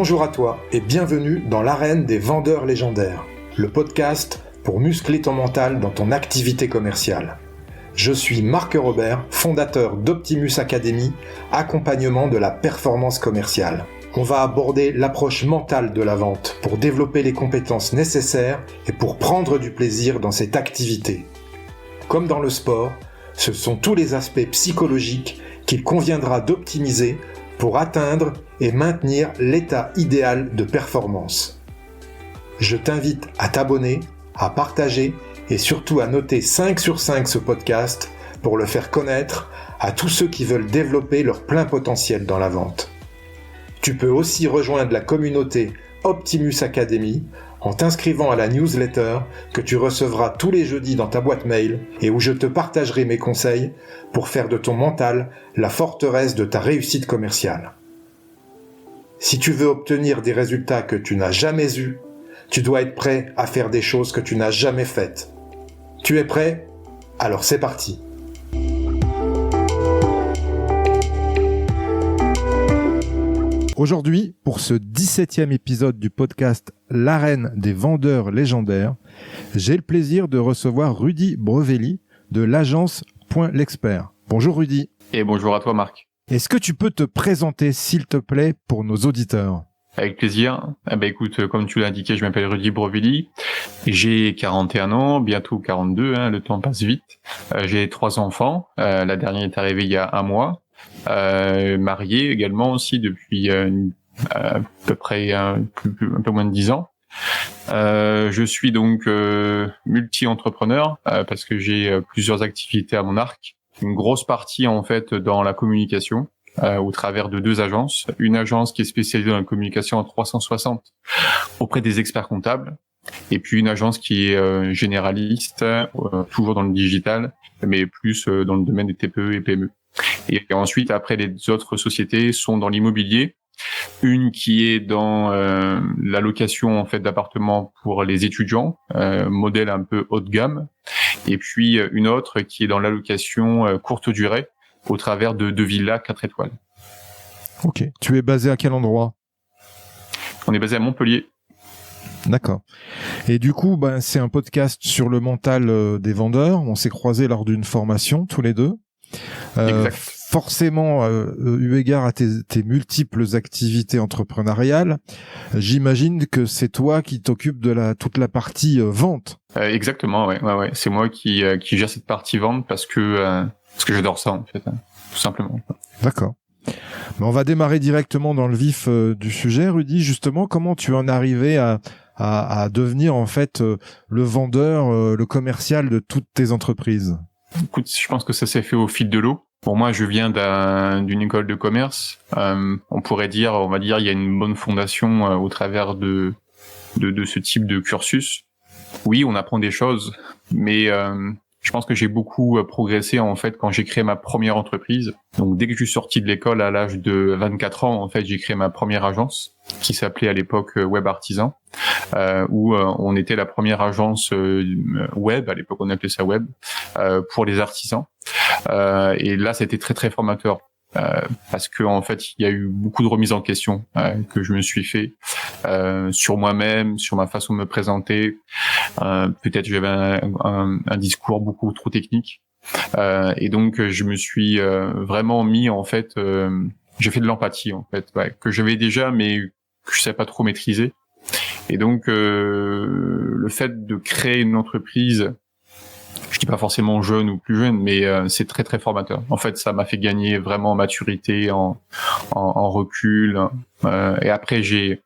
Bonjour à toi et bienvenue dans l'arène des vendeurs légendaires, le podcast pour muscler ton mental dans ton activité commerciale. Je suis Marc Robert, fondateur d'Optimus Academy, accompagnement de la performance commerciale. On va aborder l'approche mentale de la vente pour développer les compétences nécessaires et pour prendre du plaisir dans cette activité. Comme dans le sport, ce sont tous les aspects psychologiques qu'il conviendra d'optimiser pour atteindre et maintenir l'état idéal de performance. Je t'invite à t'abonner, à partager et surtout à noter 5 sur 5 ce podcast pour le faire connaître à tous ceux qui veulent développer leur plein potentiel dans la vente. Tu peux aussi rejoindre la communauté Optimus Academy en t'inscrivant à la newsletter que tu recevras tous les jeudis dans ta boîte mail et où je te partagerai mes conseils pour faire de ton mental la forteresse de ta réussite commerciale. Si tu veux obtenir des résultats que tu n'as jamais eus, tu dois être prêt à faire des choses que tu n'as jamais faites. Tu es prêt ? Alors c'est parti. Aujourd'hui, pour ce 17e épisode du podcast L'arène des vendeurs légendaires, j'ai le plaisir de recevoir Rudy Brevelli de l'agence Point l'Expert. Bonjour Rudy. Et bonjour à toi Marc. Est-ce que tu peux te présenter s'il te plaît pour nos auditeurs ? Avec plaisir. Écoute, comme tu l'as indiqué, je m'appelle Rudy Brevelli. J'ai 41 ans, bientôt 42, le temps passe vite. J'ai 3 enfants. La dernière est arrivée il y a 1 mois. Marié également aussi depuis à peu près un peu moins de 10 ans. Je suis donc multi-entrepreneur parce que j'ai plusieurs activités à mon arc. Une grosse partie en fait dans la communication au travers de 2 agences. Une agence qui est spécialisée dans la communication en 360 auprès des experts comptables et puis une agence qui est généraliste, toujours dans le digital, mais plus dans le domaine des TPE et PME. Et ensuite, après, les autres sociétés sont dans l'immobilier. Une qui est dans la location en fait d'appartements pour les étudiants, modèle un peu haut de gamme. Et puis une autre qui est dans la location courte durée au travers de villas 4 étoiles. Ok. Tu es basé à quel endroit ? On est basé à Montpellier. D'accord. Et du coup, c'est un podcast sur le mental des vendeurs. On s'est croisés lors d'une formation tous les deux. Exact. Forcément, eu égard à tes multiples activités entrepreneuriales, j'imagine que c'est toi qui t'occupes de toute la partie vente. Exactement, ouais. C'est moi qui gère cette partie vente parce que j'adore ça en fait, tout simplement. D'accord. Mais on va démarrer directement dans le vif du sujet, Rudy. Justement, comment tu en es arrivé à devenir en fait le vendeur, le commercial de toutes tes entreprises ? Écoute, je pense que ça s'est fait au fil de l'eau. Pour moi, je viens d'une école de commerce. On va dire, il y a une bonne fondation au travers de ce type de cursus. Oui, on apprend des choses, mais je pense que j'ai beaucoup progressé en fait quand j'ai créé ma première entreprise. Donc dès que je suis sorti de l'école à l'âge de 24 ans, en fait, j'ai créé ma première agence qui s'appelait à l'époque Web Artisan, où on était la première agence web, à l'époque on appelait ça web, pour les artisans. Et là, c'était très très formateur. Parce que en fait, il y a eu beaucoup de remises en question que je me suis fait sur moi-même, sur ma façon de me présenter. Peut-être j'avais un discours beaucoup trop technique, et donc je me suis vraiment mis en fait. J'ai fait de l'empathie en fait, que j'avais déjà, mais que je savais pas trop maîtriser. Et donc le fait de créer une entreprise, je dis pas forcément jeune ou plus jeune, mais c'est très très formateur. En fait, ça m'a fait gagner vraiment en maturité, en recul. Et après, j'ai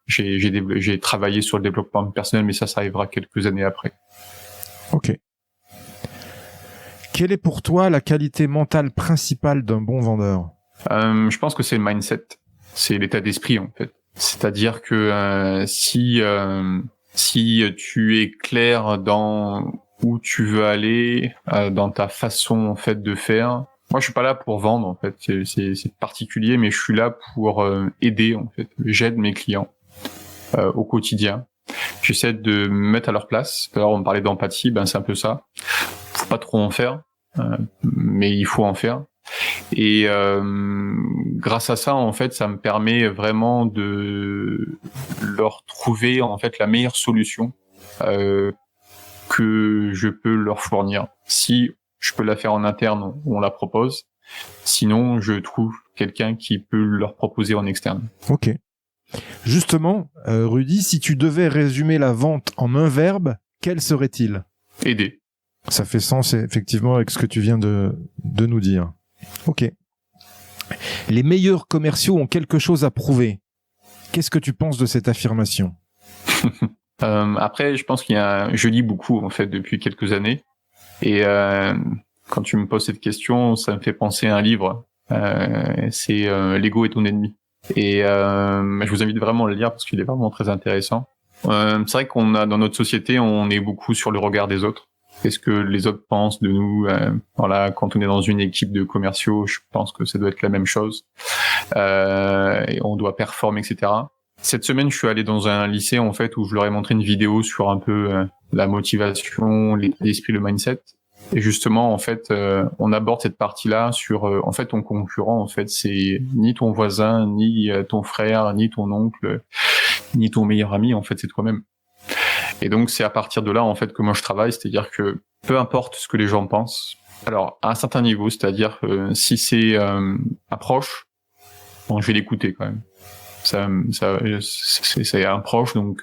travaillé sur le développement personnel, mais ça arrivera quelques années après. Ok. Quelle est pour toi la qualité mentale principale d'un bon vendeur ? Je pense que c'est le mindset, c'est l'état d'esprit en fait. C'est-à-dire que si tu es clair dans où tu veux aller, dans ta façon en fait de faire. Moi, je suis pas là pour vendre en fait, c'est particulier, mais je suis là pour aider en fait. J'aide mes clients au quotidien. J'essaie de me mettre à leur place. Alors, on parlait d'empathie, c'est un peu ça. Faut pas trop en faire, mais il faut en faire. Et grâce à ça, en fait, ça me permet vraiment de leur trouver en fait la meilleure solution que je peux leur fournir. Si je peux la faire en interne, on la propose. Sinon, je trouve quelqu'un qui peut leur proposer en externe. Ok. Justement, Rudy, si tu devais résumer la vente en un verbe, quel serait-il ? Aider. Ça fait sens effectivement avec ce que tu viens de nous dire. Ok. Les meilleurs commerciaux ont quelque chose à prouver. Qu'est-ce que tu penses de cette affirmation ? Après, je pense je lis beaucoup en fait depuis quelques années, et quand tu me poses cette question, ça me fait penser à un livre. C'est L'ego est ton ennemi. Et je vous invite vraiment à le lire parce qu'il est vraiment très intéressant. C'est vrai qu'on a dans notre société, on est beaucoup sur le regard des autres. Qu'est-ce que les autres pensent de nous ? Voilà, quand on est dans une équipe de commerciaux, je pense que ça doit être la même chose. Et on doit performer, etc. Cette semaine, je suis allé dans un lycée en fait où je leur ai montré une vidéo sur un peu la motivation, l'esprit, le mindset. Et justement, en fait, on aborde cette partie-là sur, en fait, ton concurrent, en fait, c'est ni ton voisin, ni ton frère, ni ton oncle, ni ton meilleur ami, en fait, c'est toi-même. Et donc, c'est à partir de là, en fait, que moi je travaille, c'est-à-dire que peu importe ce que les gens pensent, alors, à un certain niveau, c'est-à-dire que si c'est un proche, bon, je vais l'écouter quand même. C'est un proche, donc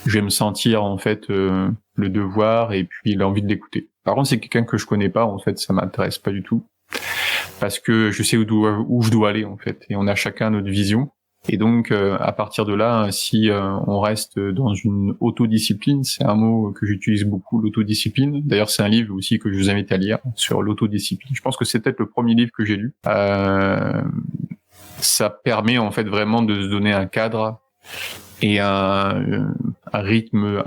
je vais me sentir, en fait, le devoir et puis l'envie de l'écouter. Par contre, c'est quelqu'un que je connais pas, en fait, ça m'intéresse pas du tout. Parce que je sais où je dois aller, en fait. Et on a chacun notre vision. Et donc, à partir de là, si on reste dans une autodiscipline, c'est un mot que j'utilise beaucoup, l'autodiscipline. D'ailleurs, c'est un livre aussi que je vous invite à lire sur l'autodiscipline. Je pense que c'est peut-être le premier livre que j'ai lu. Ça permet en fait vraiment de se donner un cadre et un rythme,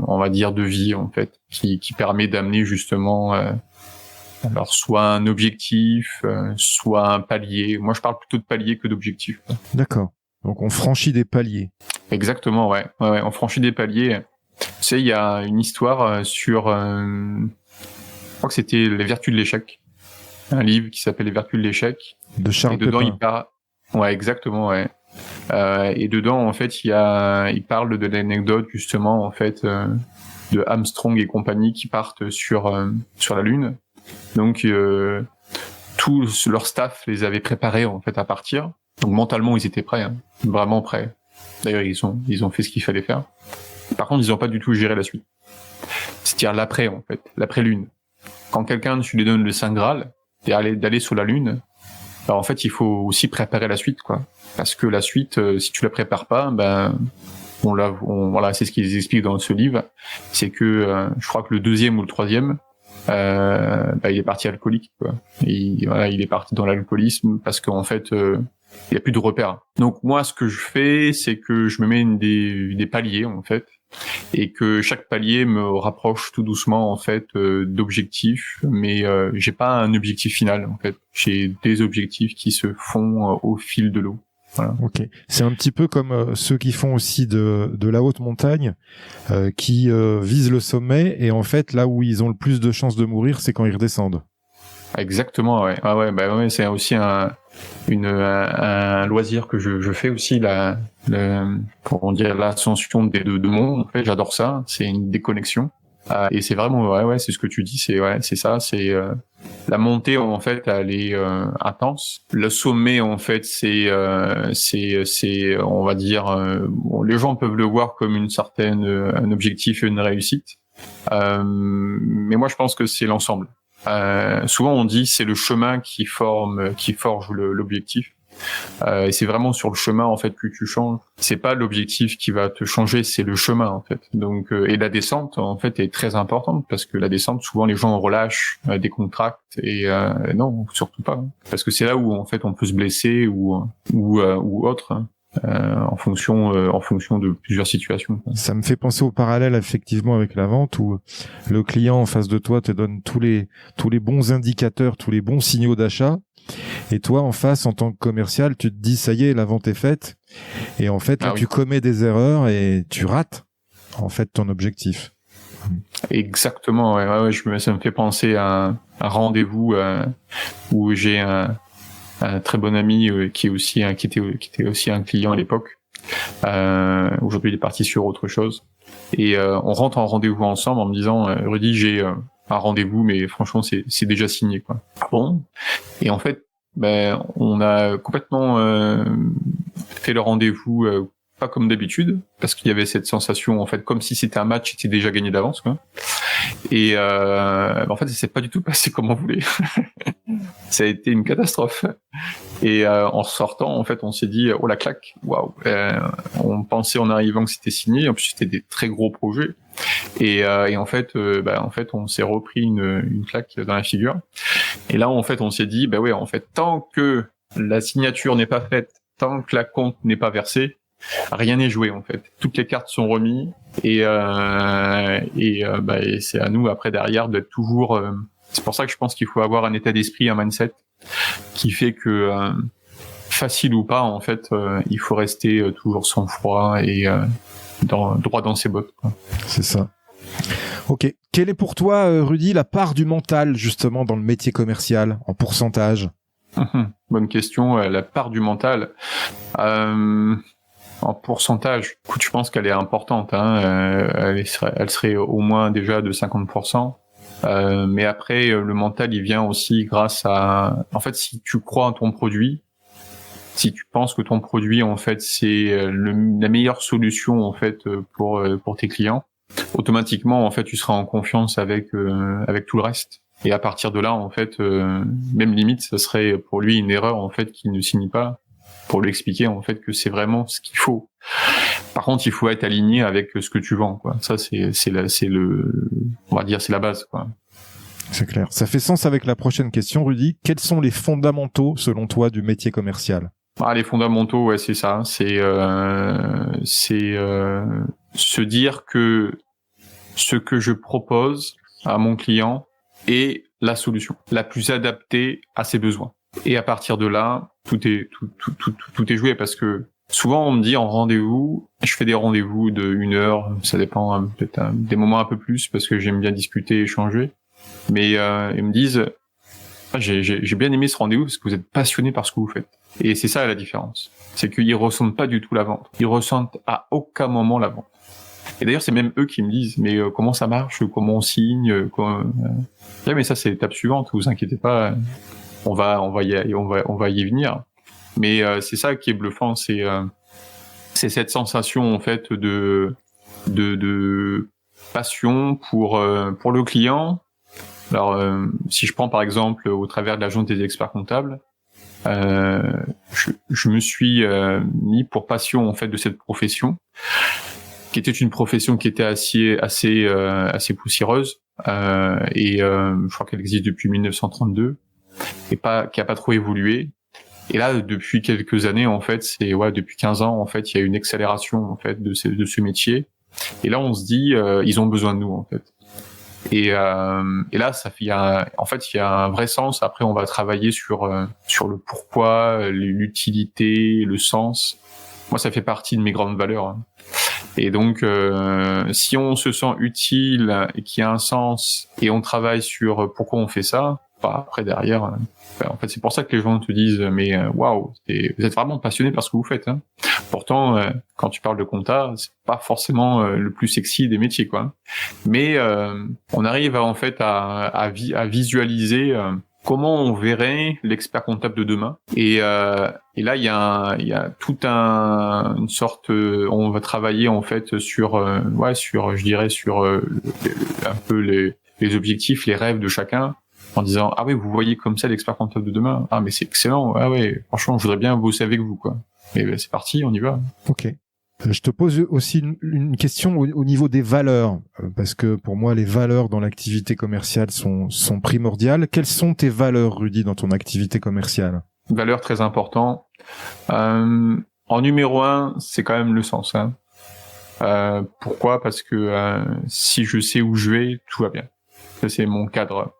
on va dire, de vie en fait, qui permet d'amener justement alors soit un objectif, soit un palier. Moi, je parle plutôt de palier que d'objectif. D'accord. Donc, on franchit des paliers. Exactement, ouais. On franchit des paliers. Tu sais, il y a une histoire sur, je crois que c'était Les Vertus de l'échec, un livre qui s'appelle Les Vertus de l'échec. De Charles Et dedans, Pépin. Ouais, exactement, ouais. Et dedans, en fait, il parle de l'anecdote justement, en fait, de Armstrong et compagnie qui partent sur la Lune. Donc tout leur staff les avait préparés en fait à partir. Donc mentalement ils étaient prêts, hein, vraiment prêts. D'ailleurs ils ont fait ce qu'il fallait faire. Par contre ils n'ont pas du tout géré la suite. C'est-à-dire l'après en fait, l'après Lune. Quand quelqu'un tu lui donne le Saint Graal d'aller sur la Lune, alors en fait il faut aussi préparer la suite quoi. Parce que la suite si tu la prépares pas, ben voilà c'est ce qu'ils expliquent dans ce livre, c'est que je crois que le deuxième ou le troisième il est parti alcoolique quoi. Il est parti dans l'alcoolisme parce qu'en fait il y a plus de repères. Donc moi ce que je fais c'est que je me mets des paliers en fait et que chaque palier me rapproche tout doucement en fait d'objectifs, mais j'ai pas un objectif final en fait. J'ai des objectifs qui se font au fil de l'eau. Voilà. Ok, c'est un petit peu comme ceux qui font aussi de la haute montagne, qui visent le sommet et en fait là où ils ont le plus de chances de mourir, c'est quand ils redescendent. Exactement, ouais. Ah ouais, bah ouais, c'est aussi un loisir que je fais aussi comment dire, l'ascension des deux mondes. En fait, j'adore ça. C'est une déconnexion. Et c'est vraiment ouais, c'est ce que tu dis. C'est ça. C'est la montée en fait, elle est intense. Le sommet en fait, c'est on va dire, les gens peuvent le voir comme un objectif et une réussite. Mais moi, je pense que c'est l'ensemble. Souvent on dit c'est le chemin qui forge l'objectif. Et c'est vraiment sur le chemin en fait que tu changes. C'est pas l'objectif qui va te changer, c'est le chemin en fait. Donc et la descente en fait est très importante parce que la descente souvent les gens relâchent, décontractent et non surtout pas, parce que c'est là où en fait on peut se blesser ou autre. En fonction de plusieurs situations. Ça me fait penser au parallèle effectivement avec la vente où le client en face de toi te donne tous les bons indicateurs, tous les bons signaux d'achat, et toi en face en tant que commercial tu te dis ça y est, la vente est faite, et en fait là, tu commets des erreurs et tu rates en fait ton objectif. Exactement, ouais, ça me fait penser à rendez-vous où j'ai un très bon ami qui était aussi un client à l'époque. Aujourd'hui, il est parti sur autre chose. Et on rentre en rendez-vous ensemble en me disant Rudy, j'ai un rendez-vous, mais franchement, c'est déjà signé, quoi. Ah bon? Et en fait, on a complètement fait le rendez-vous pas comme d'habitude, parce qu'il y avait cette sensation, en fait, comme si c'était un match qui était déjà gagné d'avance, quoi. Et en fait, ça s'est pas du tout passé comme on voulait. Ça a été une catastrophe. Et en sortant, en fait, on s'est dit oh la claque, waouh. On pensait en arrivant que c'était signé. En plus, c'était des très gros projets. Et en fait, on s'est repris une claque dans la figure. Et là, en fait, on s'est dit ouais, en fait, tant que la signature n'est pas faite, tant que la compte n'est pas versée, rien n'est joué, en fait. Toutes les cartes sont remises. Et c'est à nous après derrière d'être toujours. C'est pour ça que je pense qu'il faut avoir un état d'esprit, un mindset qui fait que facile ou pas, en fait, il faut rester toujours sans froid et droit dans ses bottes, quoi. C'est ça. Ok. Quelle est pour toi, Rudy, la part du mental justement dans le métier commercial en pourcentage? Bonne question. La part du mental. En pourcentage, écoute, je pense qu'elle est importante. Elle serait au moins déjà de 50%. Mais après, le mental, il vient aussi grâce à... En fait, si tu crois en ton produit, si tu penses que ton produit, en fait, c'est la meilleure solution, en fait, pour tes clients, automatiquement, en fait, tu seras en confiance avec tout le reste. Et à partir de là, en fait, même limite, ça serait pour lui une erreur, en fait, qu'il ne signe pas, pour lui expliquer, en fait, que c'est vraiment ce qu'il faut. Par contre, il faut être aligné avec ce que tu vends, quoi. Ça, on va dire, c'est la base, quoi. C'est clair. Ça fait sens avec la prochaine question, Rudy. Quels sont les fondamentaux, selon toi, du métier commercial? Les fondamentaux, ouais, c'est ça. C'est se dire que ce que je propose à mon client est la solution la plus adaptée à ses besoins. Et à partir de là, tout est joué, parce que souvent on me dit en rendez-vous, je fais des rendez-vous de 1 heure, ça dépend peut-être des moments un peu plus parce que j'aime bien discuter, échanger. Mais ils me disent j'ai bien aimé ce rendez-vous parce que vous êtes passionné par ce que vous faites. Et c'est ça la différence. C'est qu'ils ressentent pas du tout la vente. Ils ressentent à aucun moment la vente. Et d'ailleurs, c'est même eux qui me disent mais comment ça marche, comment on signe, mais ça c'est l'étape suivante, vous inquiétez pas, on va y venir. Mais c'est ça qui est bluffant, c'est cette sensation en fait de passion pour le client. Alors si je prends par exemple au travers de l'agence des experts comptables, je me suis mis pour passion en fait de cette profession, qui était une profession qui était assez poussiéreuse, et je crois qu'elle existe depuis 1932 et qui a pas trop évolué. Et là, depuis quelques années, en fait, depuis 15 ans, en fait, il y a une accélération, en fait, de ce métier. Et là, on se dit, ils ont besoin de nous, en fait. Et là, il y a un vrai sens. Après, on va travailler sur le pourquoi, l'utilité, le sens. Moi, ça fait partie de mes grandes valeurs. Et donc, si on se sent utile et qu'il y a un sens et on travaille sur pourquoi on fait ça, après derrière, en fait, c'est pour ça que les gens te disent mais waouh, vous êtes vraiment passionné par ce que vous faites. Pourtant, quand tu parles de compta, c'est pas forcément le plus sexy des métiers, quoi. Mais on arrive à visualiser comment on verrait l'expert comptable de demain. Et là, il y a toute une sorte, on va travailler en fait sur un peu les objectifs, les rêves de chacun, en disant ah oui, vous voyez comme ça l'expert comptable de demain, ah mais c'est excellent, ah ouais, franchement je voudrais bien bosser avec vous, quoi. Mais c'est parti, on y va. Ok. Je te pose aussi une question au niveau des valeurs, parce que pour moi les valeurs dans l'activité commerciale sont primordiales. Quelles sont tes valeurs, Rudy, dans ton activité commerciale? Valeurs très importantes. En numéro 1, c'est quand même le sens. Pourquoi? Parce que si je sais où je vais, tout va bien. Ça, c'est mon cadre.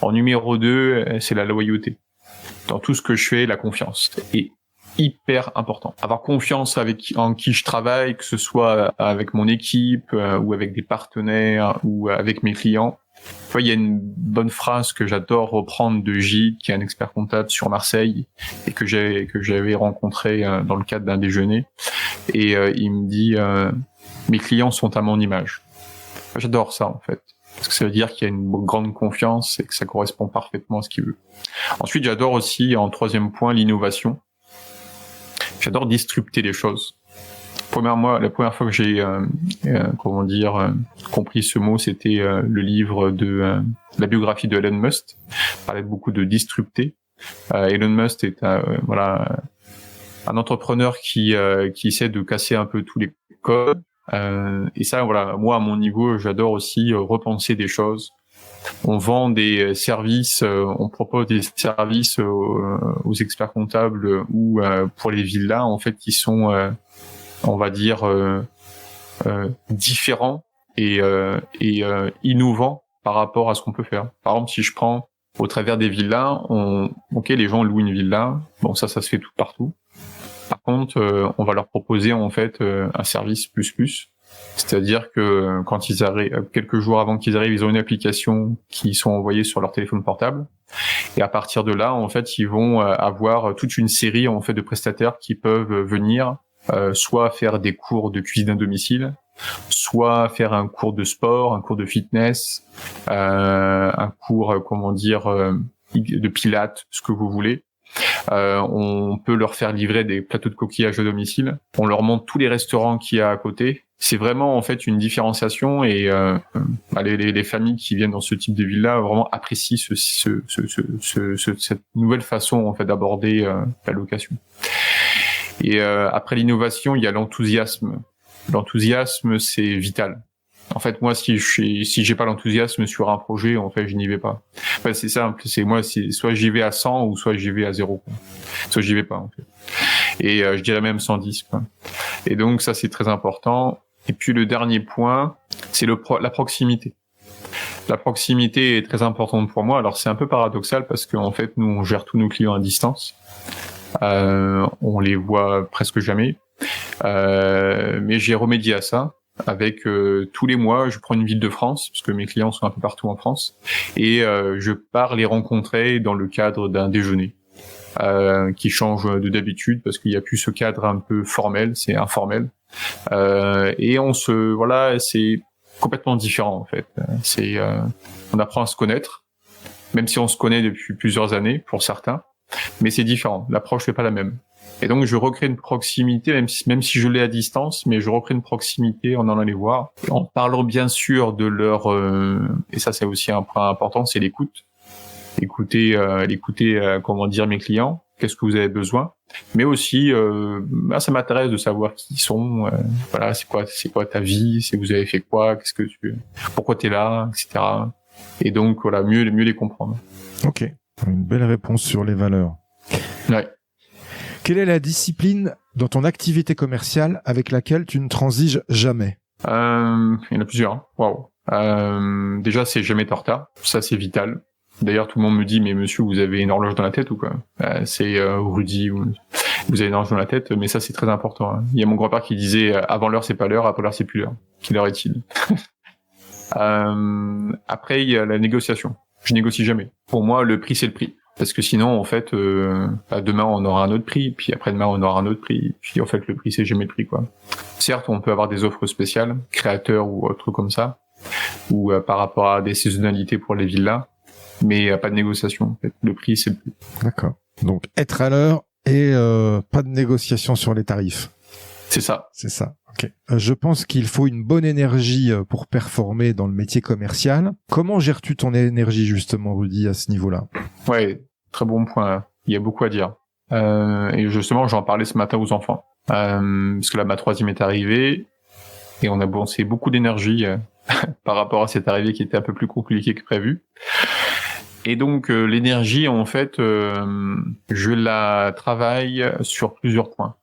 En numéro 2, c'est la loyauté. Dans tout ce que je fais, la confiance est hyper important. Avoir confiance en qui je travaille, que ce soit avec mon équipe ou avec des partenaires ou avec mes clients, il y a une bonne phrase que j'adore reprendre de Gilles, qui est un expert comptable sur Marseille et que j'avais rencontré dans le cadre d'un déjeuner. Et il me dit mes clients sont à mon image. J'adore ça en fait, parce que ça veut dire qu'il y a une grande confiance et que ça correspond parfaitement à ce qu'il veut. Ensuite, j'adore aussi, en troisième point, l'innovation. J'adore disrupter les choses. La première fois que j'ai compris ce mot, c'était le livre de la biographie de Elon Musk. Il parlait beaucoup de disrupter. Elon Musk est un entrepreneur qui essaie de casser un peu tous les codes. Et ça, voilà, moi à mon niveau, j'adore aussi repenser des choses. On vend des services, on propose des services aux experts comptables ou pour les villas en fait qui sont on va dire différents et innovants par rapport à ce qu'on peut faire. Par exemple, si je prends au travers des villas, les gens louent une villa, bon ça se fait tout partout. Par contre, on va leur proposer en fait un service plus. C'est-à-dire que quand ils arrivent, quelques jours avant qu'ils arrivent, ils ont une application qui sont envoyées sur leur téléphone portable. Et à partir de là, en fait, ils vont avoir toute une série en fait de prestataires qui peuvent venir soit faire des cours de cuisine à domicile, soit faire un cours de sport, un cours de fitness, un cours de pilates, ce que vous voulez. On peut leur faire livrer des plateaux de coquillages à domicile. On leur montre tous les restaurants qu'il y a à côté. C'est vraiment en fait une différenciation et les familles qui viennent dans ce type de villa vraiment apprécient cette nouvelle façon en fait d'aborder la location. Et après l'innovation, il y a l'enthousiasme. L'enthousiasme, c'est vital. En fait, moi, si j'ai pas l'enthousiasme sur un projet, en fait, je n'y vais pas. Enfin, c'est simple. C'est soit j'y vais à 100 ou soit j'y vais à 0. Quoi. Soit j'y vais pas, en fait. Et je dirais même 110. Quoi. Et donc, ça, c'est très important. Et puis, le dernier point, c'est la proximité. La proximité est très importante pour moi. Alors, c'est un peu paradoxal parce qu'en fait, nous, on gère tous nos clients à distance. On les voit presque jamais. Mais j'ai remédié à ça. Avec tous les mois, je prends une ville de France, parce que mes clients sont un peu partout en France, et je pars les rencontrer dans le cadre d'un déjeuner qui change de d'habitude, parce qu'il n'y a plus ce cadre un peu formel, c'est informel. Et c'est complètement différent en fait. On apprend à se connaître, même si on se connaît depuis plusieurs années pour certains, mais c'est différent. L'approche n'est pas la même. Et donc, je recrée une proximité, même si je l'ai à distance, mais je recrée une proximité en allant les voir. Et en parlant bien sûr de leur... et ça, c'est aussi un point important, c'est l'écoute. Écouter mes clients, qu'est-ce que vous avez besoin. Mais aussi, ça m'intéresse de savoir qui ils sont, c'est quoi ta vie, si vous avez fait quoi, pourquoi t'es là, etc. Et donc, voilà, mieux les comprendre. Ok, une belle réponse sur les valeurs. Ouais. Quelle est la discipline dans ton activité commerciale avec laquelle tu ne transiges jamais? Il y en a plusieurs. Waouh. Déjà, c'est jamais être en retard. Ça, c'est vital. D'ailleurs, tout le monde me dit, mais monsieur, vous avez une horloge dans la tête ou quoi? C'est Rudy, vous avez une horloge dans la tête, mais ça, c'est très important. Hein. Il y a mon grand-père qui disait, avant l'heure, c'est pas l'heure, après l'heure, c'est plus l'heure. Quelle heure est-il? Après, il y a la négociation. Je négocie jamais. Pour moi, le prix, c'est le prix. Parce que sinon, en fait, demain, on aura un autre prix, puis après-demain, on aura un autre prix, puis en fait, le prix, c'est jamais le prix, quoi. Certes, on peut avoir des offres spéciales, créateurs ou autres comme ça, ou par rapport à des saisonnalités pour les villas, mais pas de négociation, en fait. Le prix, c'est le prix. D'accord. Donc, être à l'heure et pas de négociation sur les tarifs. C'est ça. C'est ça. Okay. Je pense qu'il faut une bonne énergie pour performer dans le métier commercial. Comment gères-tu ton énergie, justement, Rudy, à ce niveau-là? Ouais, très bon point. Il y a beaucoup à dire. Et justement, j'en parlais ce matin aux enfants. Parce que là, ma 3e est arrivée et on a dépensé beaucoup d'énergie par rapport à cette arrivée qui était un peu plus compliquée que prévu. Et donc, l'énergie, en fait, je la travaille sur plusieurs points.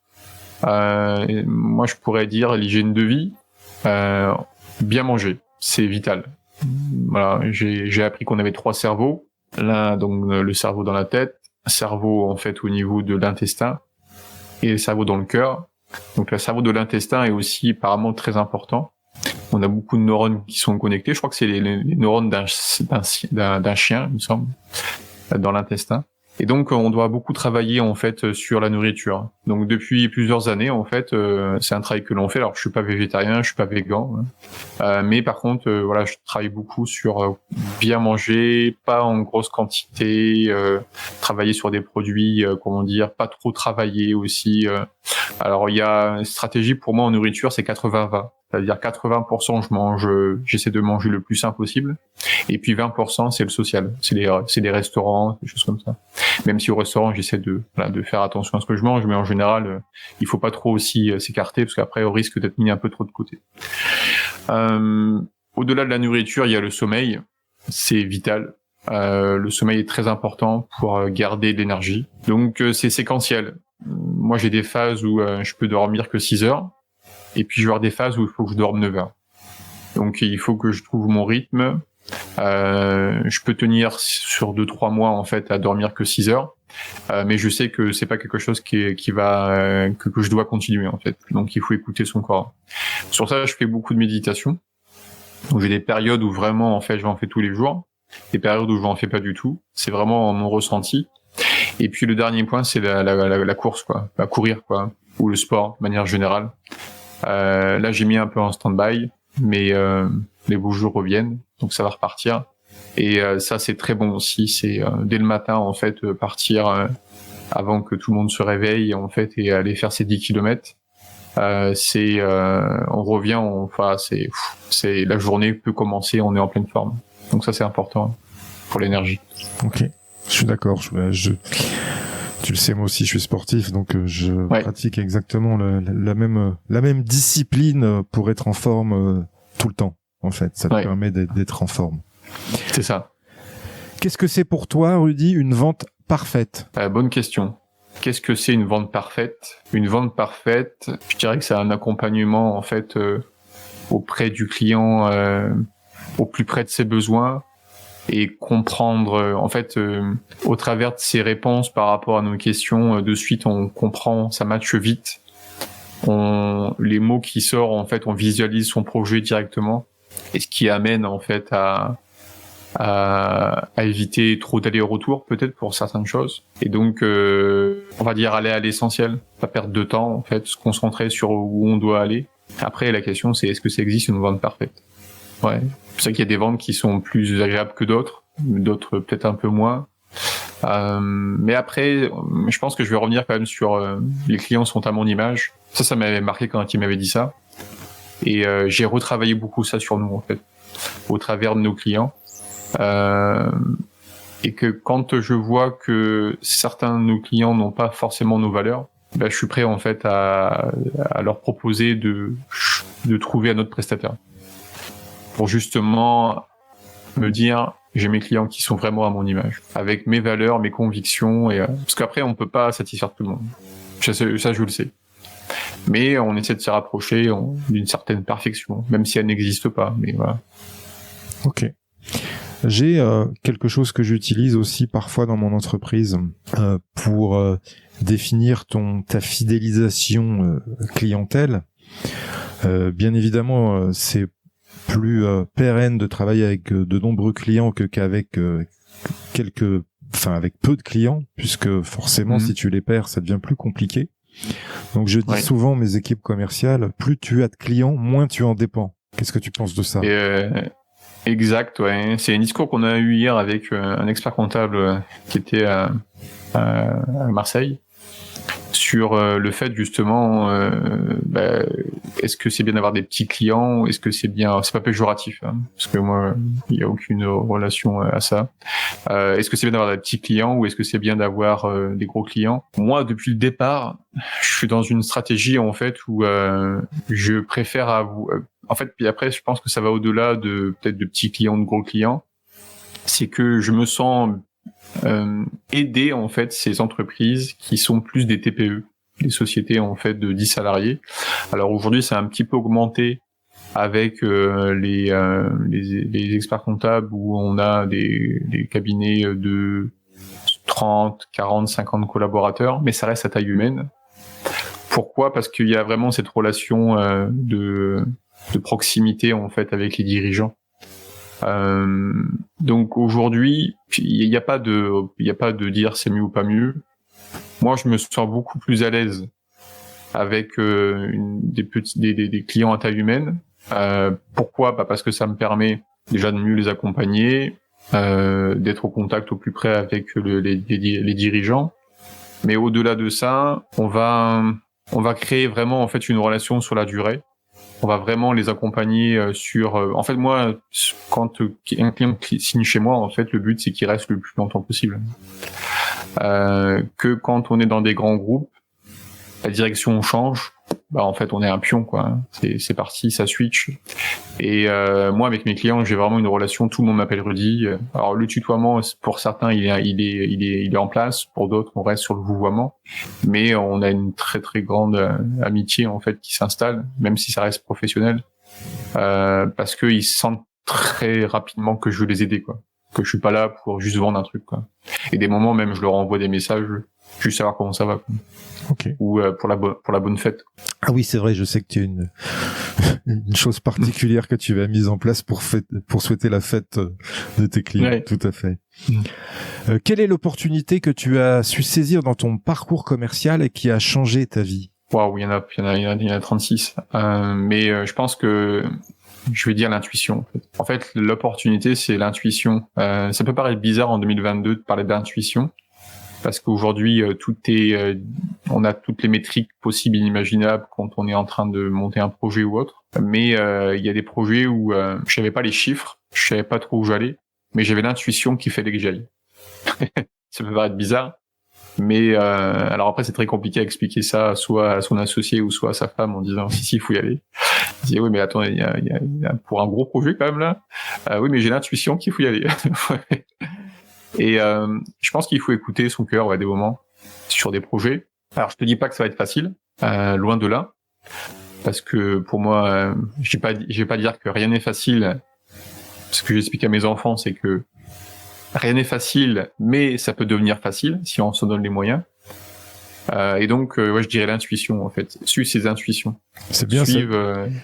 Moi, je pourrais dire l'hygiène de vie, bien manger, c'est vital. Voilà, j'ai appris qu'on avait 3 cerveaux. L'un, donc le cerveau dans la tête, un cerveau en fait au niveau de l'intestin et le cerveau dans le cœur. Donc le cerveau de l'intestin est aussi apparemment très important. On a beaucoup de neurones qui sont connectés. Je crois que c'est les neurones d'un chien, il me semble, dans l'intestin. Et donc, on doit beaucoup travailler en fait sur la nourriture. Donc, depuis plusieurs années, en fait, c'est un travail que l'on fait. Alors, je suis pas végétarien, je suis pas végan, mais par contre, voilà, je travaille beaucoup sur bien manger, pas en grosse quantité, travailler sur des produits, pas trop travailler aussi. Alors, il y a une stratégie pour moi en nourriture, c'est 80-20. C'est-à-dire 80% j'essaie de manger le plus sain possible, et puis 20% c'est le social, c'est les restaurants, des choses comme ça. Même si au restaurant j'essaie de faire attention à ce que je mange, mais en général il faut pas trop aussi s'écarter parce qu'après on risque d'être mis un peu trop de côté. Au-delà de la nourriture, il y a le sommeil, c'est vital. Le sommeil est très important pour garder de l'énergie. Donc c'est séquentiel. Moi j'ai des phases où je peux dormir que 6 heures. Et puis je vais avoir des phases où il faut que je dorme 9 heures. Donc il faut que je trouve mon rythme. Je peux tenir sur 2-3 mois en fait à dormir que 6 heures. Mais je sais que c'est pas quelque chose que je dois continuer en fait. Donc il faut écouter son corps. Sur ça, je fais beaucoup de méditation. Donc j'ai des périodes où vraiment en fait je m'en fais tous les jours. Des périodes où je m'en fais pas du tout. C'est vraiment mon ressenti. Et puis le dernier point, c'est la course quoi, courir quoi, ou le sport de manière générale. Là, j'ai mis un peu en stand-by, mais les beaux jours reviennent, donc ça va repartir. Et ça, c'est très bon aussi. C'est dès le matin, en fait, partir avant que tout le monde se réveille, en fait, et aller faire ses 10 kilomètres. On revient, c'est la journée peut commencer, on est en pleine forme. Donc ça, c'est important pour l'énergie. Ok, je suis d'accord. Tu le sais, moi aussi, je suis sportif, donc je pratique exactement la même discipline pour être en forme tout le temps. En fait, ça te permet d'être en forme. C'est ça. Qu'est-ce que c'est pour toi, Rudy, une vente parfaite ? Bonne question. Qu'est-ce que c'est une vente parfaite ? Une vente parfaite, je dirais que c'est un accompagnement en fait auprès du client, au plus près de ses besoins. Et comprendre, en fait, au travers de ses réponses par rapport à nos questions, de suite on comprend, ça matche vite. Les mots qui sortent, en fait, on visualise son projet directement, et ce qui amène en fait à éviter trop d'aller-retour peut-être pour certaines choses. Et donc, on va dire aller à l'essentiel, pas perdre de temps en fait, se concentrer sur où on doit aller. Après, la question c'est est-ce que ça existe une vente parfaite ? Ouais. C'est vrai qu'il y a des ventes qui sont plus agréables que d'autres peut-être un peu moins. Mais après, je pense que je vais revenir quand même sur les clients sont à mon image. Ça m'avait marqué quand il m'avait dit ça. Et j'ai retravaillé beaucoup ça sur nous en fait, au travers de nos clients. Et que quand je vois que certains de nos clients n'ont pas forcément nos valeurs, je suis prêt en fait à leur proposer de trouver un autre prestataire. Pour justement me dire j'ai mes clients qui sont vraiment à mon image, avec mes valeurs, mes convictions, parce qu'après on peut pas satisfaire tout le monde. Ça je le sais. Mais on essaie de se rapprocher d'une certaine perfection, même si elle n'existe pas. Mais voilà. Ok. J'ai quelque chose que j'utilise aussi parfois dans mon entreprise pour définir ta fidélisation clientèle. Bien évidemment, c'est plus pérenne de travailler avec de nombreux clients qu'avec avec peu de clients, puisque forcément si tu les perds, ça devient plus compliqué. Donc je dis souvent à mes équipes commerciales, plus tu as de clients, moins tu en dépends. Qu'est-ce que tu penses de ça ? Exact, ouais. C'est un discours qu'on a eu hier avec un expert comptable qui était à Marseille sur le fait justement est-ce que c'est bien d'avoir des petits clients, est-ce que c'est pas péjoratif parce que moi il y a aucune relation à ça. Est-ce que c'est bien d'avoir des petits clients ou est-ce que c'est bien d'avoir des gros clients? Moi depuis le départ, je suis dans une stratégie en fait où je préfère en fait, puis après je pense que ça va au-delà de peut-être de petits clients, de gros clients. C'est que je me sens aider en fait ces entreprises qui sont plus des TPE, des sociétés en fait de 10 salariés. Alors aujourd'hui, ça a un petit peu augmenté avec les experts comptables où on a des cabinets de 30, 40, 50 collaborateurs, mais ça reste à taille humaine. Pourquoi ? Parce qu'il y a vraiment cette relation proximité en fait avec les dirigeants. Donc aujourd'hui, il n'y a pas de dire c'est mieux ou pas mieux. Moi, je me sens beaucoup plus à l'aise avec des clients à taille humaine. Pourquoi ? Parce que ça me permet déjà de mieux les accompagner, d'être au contact au plus près avec les dirigeants. Mais au-delà de ça, on va créer vraiment en fait une relation sur la durée. On va vraiment les accompagner sur. En fait, moi, quand un client signe chez moi, en fait, le but c'est qu'il reste le plus longtemps possible. Que quand on est dans des grands groupes, la direction change. En fait, on est un pion, quoi. C'est parti, ça switch. Et moi, avec mes clients, j'ai vraiment une relation. Tout le monde m'appelle Rudy. Alors, le tutoiement, pour certains, il est en place. Pour d'autres, on reste sur le vouvoiement. Mais on a une très très grande amitié en fait qui s'installe, même si ça reste professionnel, parce qu'ils sentent très rapidement que je veux les aider, quoi. Que je suis pas là pour juste vendre un truc, quoi. Et des moments même, je leur envoie des messages, juste savoir comment ça va, quoi. Okay. Ou pour la bonne fête. Ah oui, c'est vrai, je sais que tu as une chose particulière que tu as mise en place pour souhaiter la fête de tes clients. Ouais. Tout à fait. Quelle est l'opportunité que tu as su saisir dans ton parcours commercial et qui a changé ta vie ? Waouh, il y en a 36. Mais je pense que je vais dire l'intuition. En fait, l'opportunité, c'est l'intuition. Ça peut paraître bizarre en 2022 de parler d'intuition. Parce qu'aujourd'hui, on a toutes les métriques possibles et inimaginables quand on est en train de monter un projet ou autre. Mais il y a des projets où je savais pas les chiffres, je savais pas trop où j'allais, mais j'avais l'intuition qu'il fallait que j'y aille. Ça peut paraître bizarre, mais alors après c'est très compliqué à expliquer ça soit à son associé ou soit à sa femme en disant si il faut y aller. Je dis oui mais attends, il y a pour un gros projet quand même là. Oui mais j'ai l'intuition qu'il faut y aller. Et je pense qu'il faut écouter son cœur à des moments sur des projets. Alors je te dis pas que ça va être facile, loin de là, parce que pour moi, je vais pas dire que rien n'est facile. Ce que j'explique à mes enfants, c'est que rien n'est facile, mais ça peut devenir facile si on se donne les moyens. Et donc, je dirais l'intuition en fait. Suivre ses intuitions. C'est bien.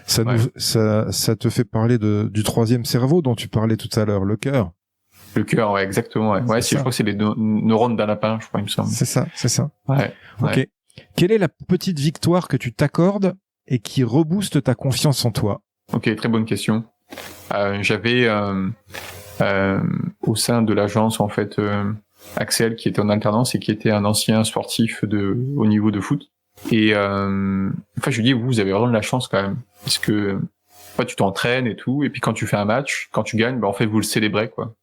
Ça te fait parler du troisième cerveau dont tu parlais tout à l'heure, le cœur. Le cœur, ouais, exactement. Ouais, je crois que c'est les neurones d'un lapin, je crois, il me semble. C'est ça. Ouais. Ok. Ouais. Quelle est la petite victoire que tu t'accordes et qui rebooste ta confiance en toi ? Ok, très bonne question. J'avais au sein de l'agence en fait Axel qui était en alternance et qui était un ancien sportif de haut niveau de foot. Et enfin, je lui dis vous avez vraiment de la chance quand même, parce que tu t'entraînes et tout, et puis quand tu fais un match, quand tu gagnes, en fait vous le célébrez quoi.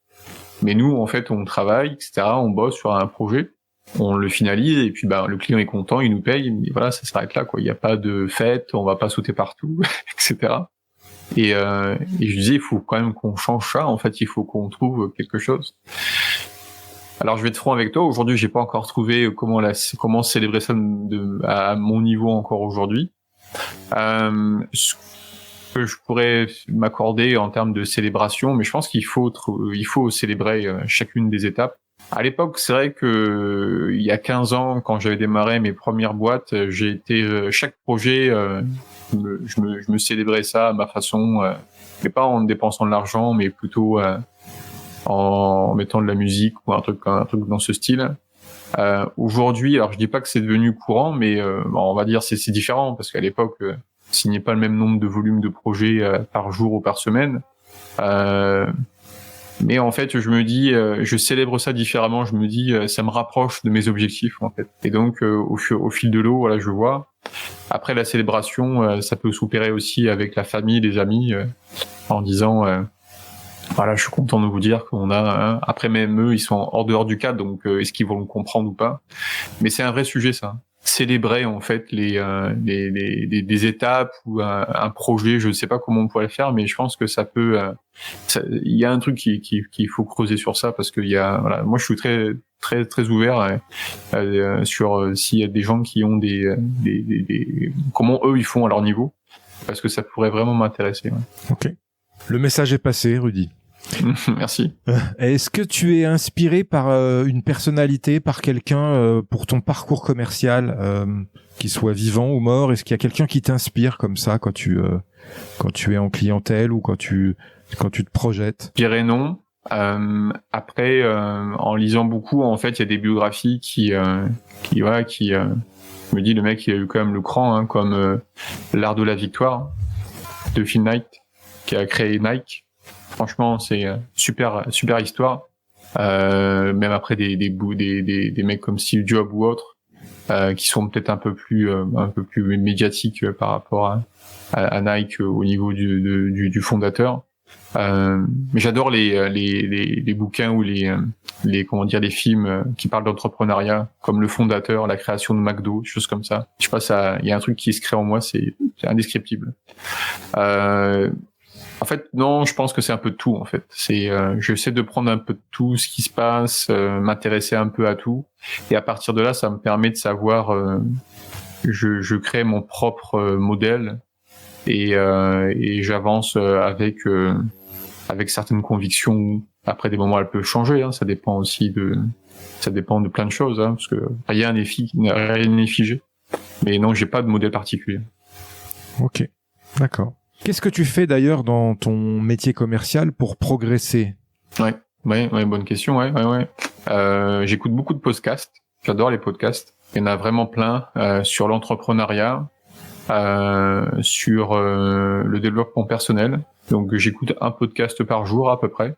Mais nous, en fait, on travaille, etc. On bosse sur un projet, on le finalise et puis le client est content, il nous paye. Mais voilà, ça s'arrête là, quoi. Il n'y a pas de fête, on va pas sauter partout, etc. Et je disais, il faut quand même qu'on change ça. En fait, il faut qu'on trouve quelque chose. Alors, je vais être franc avec toi. Aujourd'hui, j'ai pas encore trouvé comment célébrer ça à mon niveau encore aujourd'hui. Que je pourrais m'accorder en termes de célébration, mais je pense qu'il faut célébrer chacune des étapes. À l'époque, c'est vrai que il y a 15 ans, quand j'avais démarré mes premières boîtes, chaque projet, je me célébrais ça à ma façon, mais pas en dépensant de l'argent, mais plutôt en mettant de la musique ou un truc dans ce style. Aujourd'hui, alors je dis pas que c'est devenu courant, mais on va dire c'est différent parce qu'à l'époque signait pas le même nombre de volumes de projets par jour ou par semaine. Mais en fait, je me dis, je célèbre ça différemment. Je me dis, ça me rapproche de mes objectifs, en fait. Et donc, au fil de l'eau, voilà, je vois. Après, la célébration, ça peut s'opérer aussi avec la famille, les amis, en disant, voilà, je suis content de vous dire qu'on a. Après, même eux, ils sont hors dehors du cadre, donc est-ce qu'ils vont le comprendre ou pas ? Mais c'est un vrai sujet, ça. Célébrer en fait des étapes ou un projet, je ne sais pas comment on pourrait le faire, mais je pense que ça peut. Il y a un truc qu'il faut creuser sur ça parce qu'il y a. Voilà, moi, je suis très très très ouvert sur s'il y a des gens qui ont des comment eux ils font à leur niveau, parce que ça pourrait vraiment m'intéresser. Ouais. Ok. Le message est passé, Rudy. Merci. Est-ce que tu es inspiré par une personnalité, par quelqu'un pour ton parcours commercial, qu'il soit vivant ou mort? Est-ce qu'il y a quelqu'un qui t'inspire comme ça quand tu es en clientèle ou quand tu te projettes? Je dirais non. Après, en lisant beaucoup, en fait, il y a des biographies qui me dit le mec, il a eu quand même le cran, hein, comme l'art de la victoire de Phil Knight, qui a créé Nike. Franchement, c'est super histoire. Même après des mecs comme Steve Jobs ou autres, qui sont peut-être un peu plus médiatiques par rapport à Nike au niveau du fondateur. Mais j'adore les bouquins ou les films qui parlent d'entrepreneuriat, comme Le Fondateur, la création de McDo, des choses comme ça. Je sais pas, il y a un truc qui se crée en moi, c'est indescriptible. En fait, non, je pense que c'est un peu de tout, en fait. J'essaie de prendre un peu de tout ce qui se passe, m'intéresser un peu à tout. Et à partir de là, ça me permet de savoir, je crée mon propre modèle et j'avance avec certaines convictions. Après des moments, elle peut changer, hein. Ça dépend de plein de choses, hein, parce que rien n'est figé. Mais non, j'ai pas de modèle particulier. Ok, d'accord. Qu'est-ce que tu fais d'ailleurs dans ton métier commercial pour progresser? Ouais, bonne question, ouais. J'écoute beaucoup de podcasts. J'adore les podcasts. Il y en a vraiment plein sur l'entrepreneuriat, sur le développement personnel. Donc j'écoute un podcast par jour à peu près.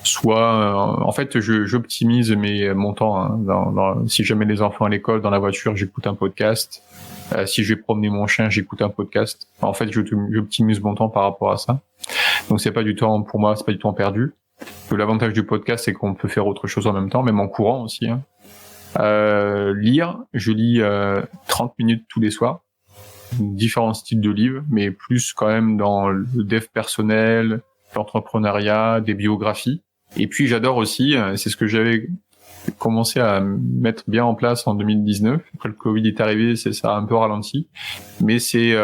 Soit, en fait, j'optimise mon temps. Hein, si jamais les enfants à l'école, dans la voiture, j'écoute un podcast. Si je vais promener mon chien, j'écoute un podcast. En fait, j'optimise mon temps par rapport à ça. Donc c'est pas du temps, pour moi, c'est pas du temps perdu. L'avantage du podcast, c'est qu'on peut faire autre chose en même temps, même en courant aussi. Hein. Lire, je lis 30 minutes tous les soirs. Différents styles de livres, mais plus quand même dans le dev personnel, l'entrepreneuriat, des biographies. Et puis j'adore aussi, c'est ce que j'avais commencé à mettre bien en place en 2019. Après le Covid est arrivé, ça a un peu ralenti, mais c'est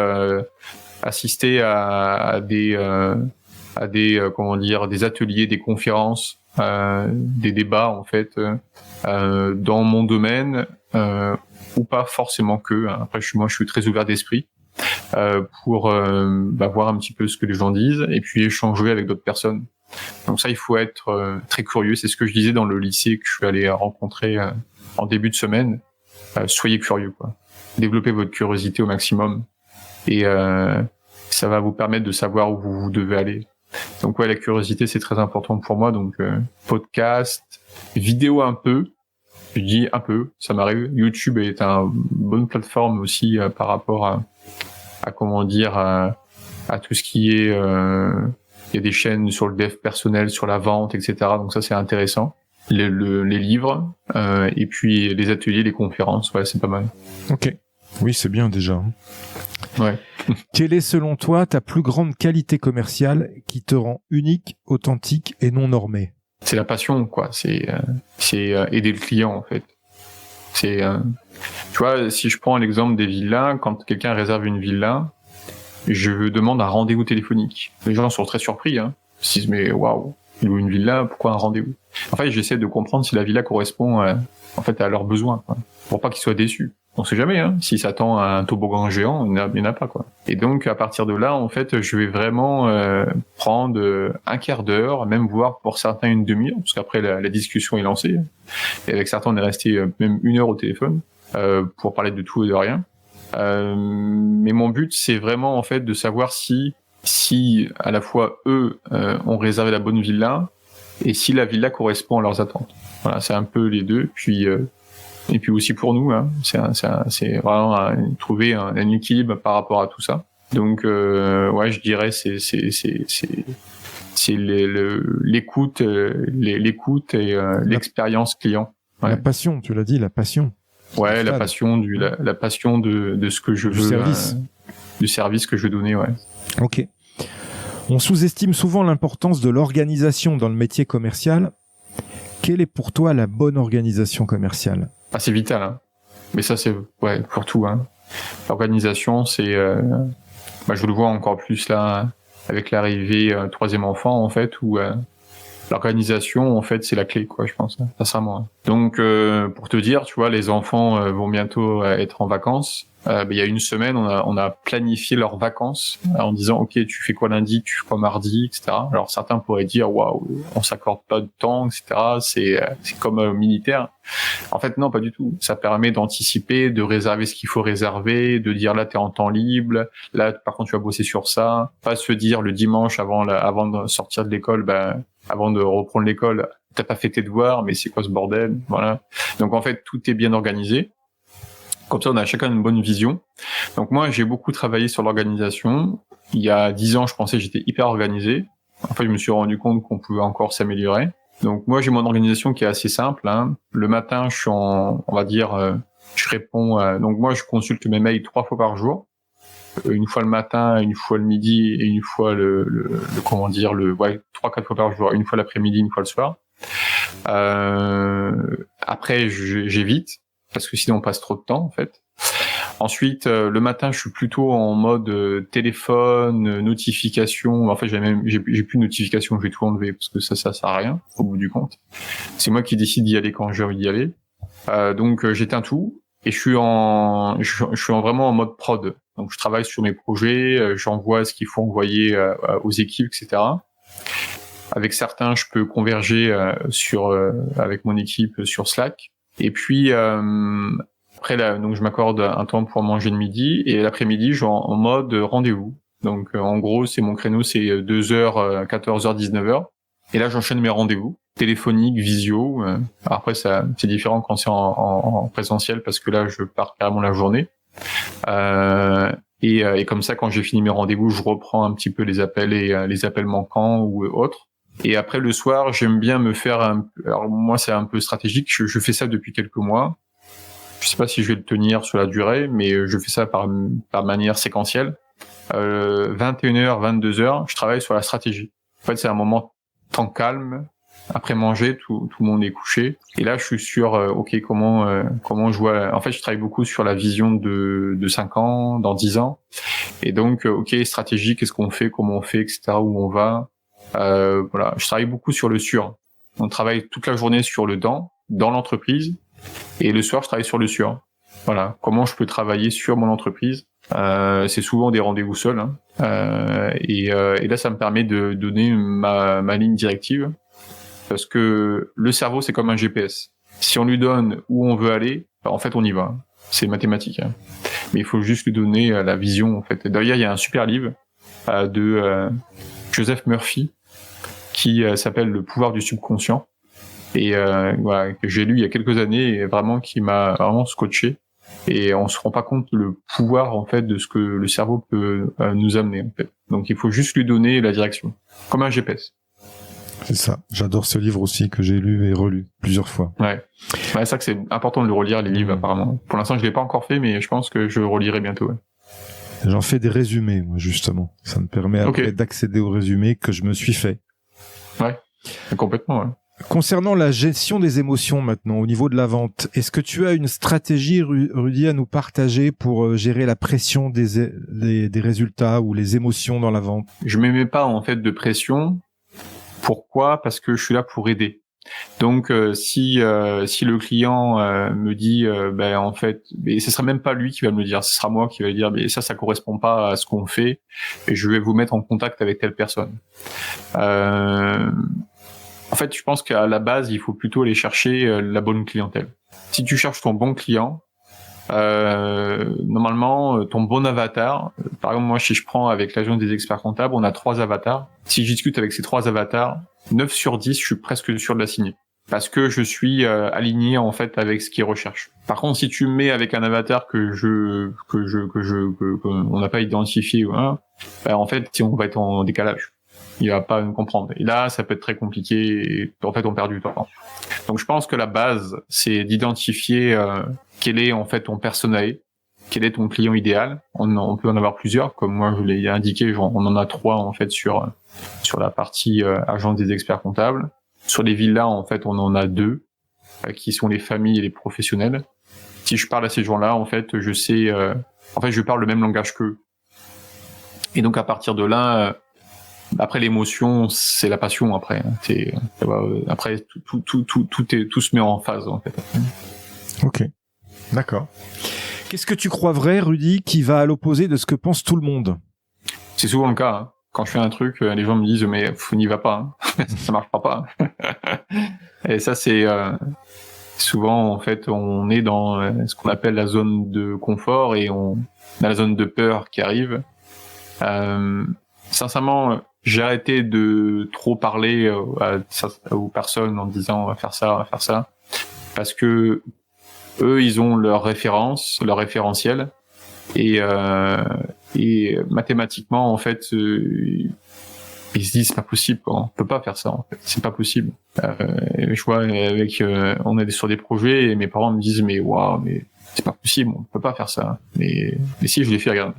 assister à des ateliers, des conférences, des débats en fait dans mon domaine ou pas forcément que. Après je suis très ouvert d'esprit pour voir un petit peu ce que les gens disent et puis échanger avec d'autres personnes. Donc ça, il faut être très curieux. C'est ce que je disais dans le lycée que je suis allé rencontrer en début de semaine. Soyez curieux, quoi. Développez votre curiosité au maximum et ça va vous permettre de savoir où vous devez aller. Donc ouais, la curiosité, c'est très important pour moi. Donc podcast, vidéo un peu. Je dis un peu, ça m'arrive. YouTube est une bonne plateforme aussi par rapport à tout ce qui est... il y a des chaînes sur le dev personnel, sur la vente, etc. Donc ça, c'est intéressant. Les livres, et puis les ateliers, les conférences, ouais, c'est pas mal. Ok. Oui, c'est bien déjà. Ouais. Quelle est selon toi ta plus grande qualité commerciale qui te rend unique, authentique et non normé? C'est la passion, quoi. C'est aider le client, en fait. Tu vois, si je prends l'exemple des villas, quand quelqu'un réserve une villa, je demande un rendez-vous téléphonique. Les gens sont très surpris, hein. Ils se disent, mais waouh, il loue une villa, pourquoi un rendez-vous? En fait, j'essaie de comprendre si la villa correspond à leurs besoins, quoi, pour pas qu'ils soient déçus. On sait jamais, hein. S'ils s'attendent à un toboggan géant, il n'y en a pas, quoi. Et donc, à partir de là, en fait, je vais vraiment prendre un quart d'heure, même voire pour certains une demi-heure, parce qu'après la discussion est lancée. Et avec certains, on est resté même 1 heure au téléphone pour parler de tout et de rien. Mais mon but, c'est vraiment en fait de savoir si à la fois eux ont réservé la bonne villa et si la villa correspond à leurs attentes. Voilà, c'est un peu les deux. Puis et puis aussi pour nous, hein, c'est vraiment trouver un équilibre par rapport à tout ça. Donc ouais, je dirais c'est l'écoute et l'expérience client. Ouais. La passion, tu l'as dit, la passion. Ouais, la passion de ce que je veux, du service que je veux donner, ouais. Ok. On sous-estime souvent l'importance de l'organisation dans le métier commercial. Quelle est pour toi la bonne organisation commerciale? Ah, c'est vital, hein. Mais ça, c'est pour tout, hein. L'organisation, c'est, je le vois encore plus là avec l'arrivée troisième enfant en fait, où l'organisation en fait c'est la clé quoi, je pense, sincèrement. Donc pour te dire, tu vois, les enfants vont bientôt être en vacances. Il y a une semaine, on a planifié leurs vacances en disant ok, tu fais quoi lundi, tu fais quoi mardi, etc. Alors certains pourraient dire waouh, on s'accorde pas de temps, etc. C'est comme militaire. En fait non, pas du tout. Ça permet d'anticiper, de réserver ce qu'il faut réserver, de dire là t'es en temps libre, là par contre tu vas bosser sur ça. Pas se dire le dimanche avant de sortir de l'école, avant de reprendre l'école, t'as pas fait tes devoirs, mais c'est quoi ce bordel, voilà. Donc en fait tout est bien organisé. Comme ça, on a chacun une bonne vision. Donc moi, j'ai beaucoup travaillé sur l'organisation. Il y a 10 ans, je pensais que j'étais hyper organisé. En fait, je me suis rendu compte qu'on pouvait encore s'améliorer. Donc moi, j'ai mon organisation qui est assez simple. Le matin, je suis je réponds. Donc moi, je consulte mes mails 3 fois par jour. Une fois le matin, une fois le midi et une fois 3-4 fois par jour. Une fois l'après-midi, une fois le soir. Après, j'évite. Parce que sinon on passe trop de temps en fait. Ensuite, le matin, je suis plutôt en mode téléphone, notification. En fait, j'ai plus de notification, je vais tout enlever parce que ça sert à rien au bout du compte. C'est moi qui décide d'y aller quand j'ai envie d'y aller. Donc j'éteins tout et je suis vraiment en mode prod. Donc je travaille sur mes projets, j'envoie ce qu'il faut envoyer aux équipes, etc. Avec certains, je peux converger avec mon équipe sur Slack. Et puis après donc je m'accorde un temps pour manger le midi et l'après-midi je suis en mode rendez-vous. Donc en gros c'est mon créneau, c'est 2h, 14h, 19h. Et là j'enchaîne mes rendez-vous téléphoniques, visio. Après ça c'est différent quand c'est en présentiel parce que là je pars carrément la journée. Et comme ça quand j'ai fini mes rendez-vous, je reprends un petit peu les appels et les appels manquants ou autres. Et après le soir, j'aime bien me faire alors moi c'est un peu stratégique, je fais ça depuis quelques mois. Je sais pas si je vais le tenir sur la durée, mais je fais ça par manière séquentielle. 21h, 22h, je travaille sur la stratégie. En fait, c'est un moment temps calme. Après manger, tout le monde est couché. Et là, je suis sur OK, comment je vois. En fait, je travaille beaucoup sur la vision de 5 ans, dans 10 ans. Et donc OK, stratégie, qu'est-ce qu'on fait, comment on fait, etc., où on va. Voilà, je travaille beaucoup sur le sur. On travaille toute la journée sur le dans l'entreprise, et le soir je travaille sur le sur. Voilà, comment je peux travailler sur mon entreprise. C'est souvent des rendez-vous seuls, et là ça me permet de donner ma ligne directive, parce que le cerveau c'est comme un GPS. Si on lui donne où on veut aller, en fait on y va. C'est mathématique. Mais il faut juste lui donner la vision en fait. Et d'ailleurs il y a un super livre de Joseph Murphy qui s'appelle Le pouvoir du subconscient, et voilà, que j'ai lu il y a quelques années et vraiment qui m'a vraiment scotché. Et on se rend pas compte le pouvoir en fait de ce que le cerveau peut nous amener en fait. Donc il faut juste lui donner la direction, comme un GPS. C'est ça. J'adore ce livre aussi que j'ai lu et relu plusieurs fois. Ouais, c'est ça que c'est important de le relire, les livres apparemment. Pour l'instant je l'ai pas encore fait, mais je pense que je le relirai bientôt. Ouais. J'en fais des résumés, moi, justement. Ça me permet après d'accéder aux résumés que je me suis fait. Ouais, complètement, ouais. Concernant la gestion des émotions maintenant, au niveau de la vente, est-ce que tu as une stratégie, Rudy, à nous partager pour gérer la pression des résultats ou les émotions dans la vente? Je me mets pas, en fait, de pression. Pourquoi? Parce que je suis là pour aider. Donc si le client me dit en fait, mais ce sera même pas lui qui va me le dire, ce sera moi qui va lui dire mais ça correspond pas à ce qu'on fait et je vais vous mettre en contact avec telle personne. En fait, je pense qu'à la base, il faut plutôt aller chercher la bonne clientèle. Si tu cherches ton bon client, normalement ton bon avatar, par exemple moi si je prends avec l'agence des experts comptables, on a 3 avatars. Si je discute avec ces 3 avatars, 9 sur 10, je suis presque sûr de la signer. Parce que je suis aligné en fait avec ce qu'ils recherchent. Par contre, si tu me mets avec un avatar que on n'a pas identifié, en fait, si on va être en décalage, il va pas me comprendre. Et là, ça peut être très compliqué. Et en fait, on perd du temps. Donc, je pense que la base, c'est d'identifier quel est en fait ton persona, quel est ton client idéal. On peut en avoir plusieurs, comme moi je l'ai indiqué. On en a 3 en fait sur la partie agence des experts comptables. Sur les villas, en fait, on en a 2 qui sont les familles et les professionnels. Si je parle à ces gens-là, en fait, je sais, je parle le même langage qu'eux. Et donc à partir de là, Après l'émotion, c'est la passion. Après, après tout se met en phase en fait. Ok, d'accord. Qu'est-ce que tu crois vrai, Rudy, qui va à l'opposé de ce que pense tout le monde? C'est souvent le cas. Hein. Quand je fais un truc, les gens me disent mais n'y va pas, hein. Ça marchera pas. Et ça c'est souvent en fait on est dans ce qu'on appelle la zone de confort et on a la zone de peur qui arrive. Sincèrement, j'ai arrêté de trop parler aux personnes en disant on va faire ça, parce que eux ils ont leur référence, leur référentiel et mathématiquement en fait ils se disent c'est pas possible quoi. On peut pas faire ça en fait, c'est pas possible. Je vois avec on est sur des projets et mes parents me disent mais waouh mais c'est pas possible, on peut pas faire ça. Mais si je l'ai fait, regarde.